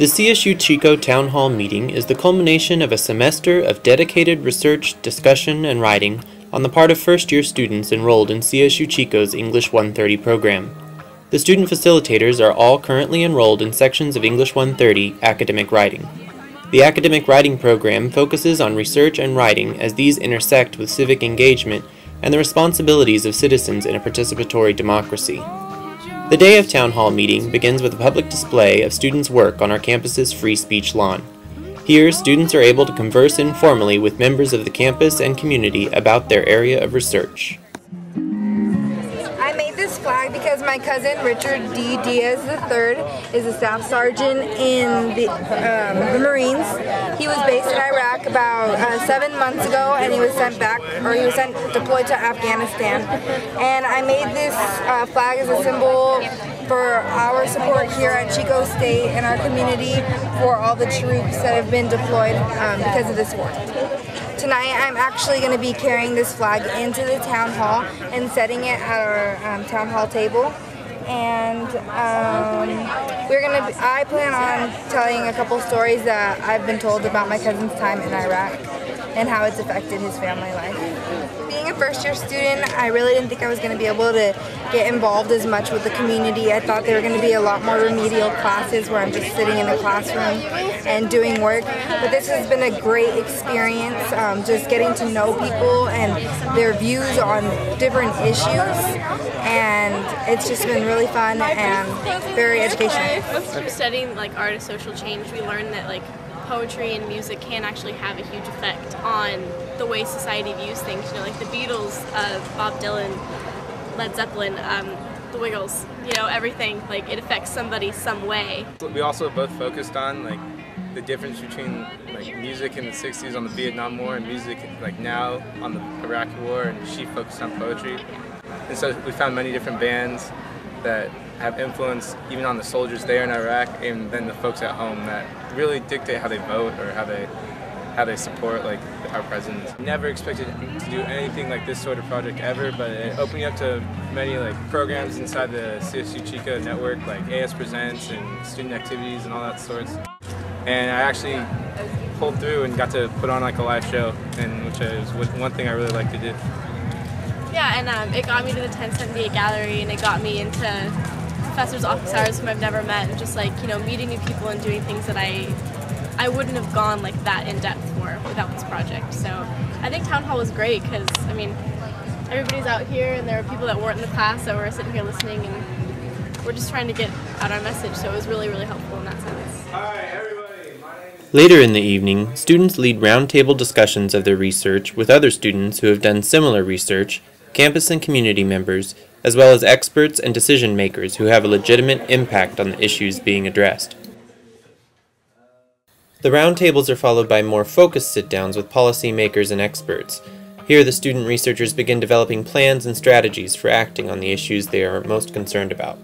The CSU Chico Town Hall meeting is the culmination of a semester of dedicated research, discussion, and writing on the part of first-year students enrolled in CSU Chico's English 130 program. The student facilitators are all currently enrolled in sections of English 130 academic writing. The academic writing program focuses on research and writing as these intersect with civic engagement and the responsibilities of citizens in a participatory democracy. The day of Town Hall meeting begins with a public display of students' work on our campus's free speech lawn. Here, students are able to converse informally with members of the campus and community about their area of research. I made this flag because my cousin Richard D. Diaz III is a staff sergeant in the Marines. He was based in Iraq about 7 months ago, and he was deployed to Afghanistan. And I made this flag as a symbol for our support here at Chico State and our community for all the troops that have been deployed because of this war. Tonight I'm actually going to be carrying this flag into the town hall and setting it at our town hall table. And I plan on telling a couple stories that I've been told about my cousin's time in Iraq and how it's affected his family life. Being a first-year student, I really didn't think I was going to be able to get involved as much with the community. I thought there were going to be a lot more remedial classes where I'm just sitting in the classroom and doing work. But this has been a great experience, just getting to know people and their views on different issues. And it's just been really fun and very educational. From studying art of social change, we learned that poetry and music can actually have a huge effect on the way society views things. Like the Beatles, Bob Dylan, Led Zeppelin, the Wiggles, everything. It affects somebody some way. We also both focused on the difference between music in the 60s on the Vietnam War and music now on the Iraqi War, and she focused on poetry. And so we found many different bands that have influence even on the soldiers there in Iraq and then the folks at home that really dictate how they vote or how they support our president. Never expected to do anything like this sort of project ever, but it opened me up to many programs inside the CSU Chico network, like AS Presents and student activities and all that sorts. And I actually pulled through and got to put on a live show, and which is one thing I really like to do. Yeah, and it got me to the 1078 gallery, and it got me into professors' office hours whom I've never met, and just meeting new people and doing things that I wouldn't have gone that in depth for without this project. So I think Town Hall was great because everybody's out here, and there are people that weren't in the class that were sitting here listening, and we're just trying to get out our message. So it was really, really helpful in that sense. Hi, everybody. Later in the evening, students lead roundtable discussions of their research with other students who have done similar research, campus and community members, as well as experts and decision makers who have a legitimate impact on the issues being addressed. The roundtables are followed by more focused sit-downs with policymakers and experts. Here the student researchers begin developing plans and strategies for acting on the issues they are most concerned about.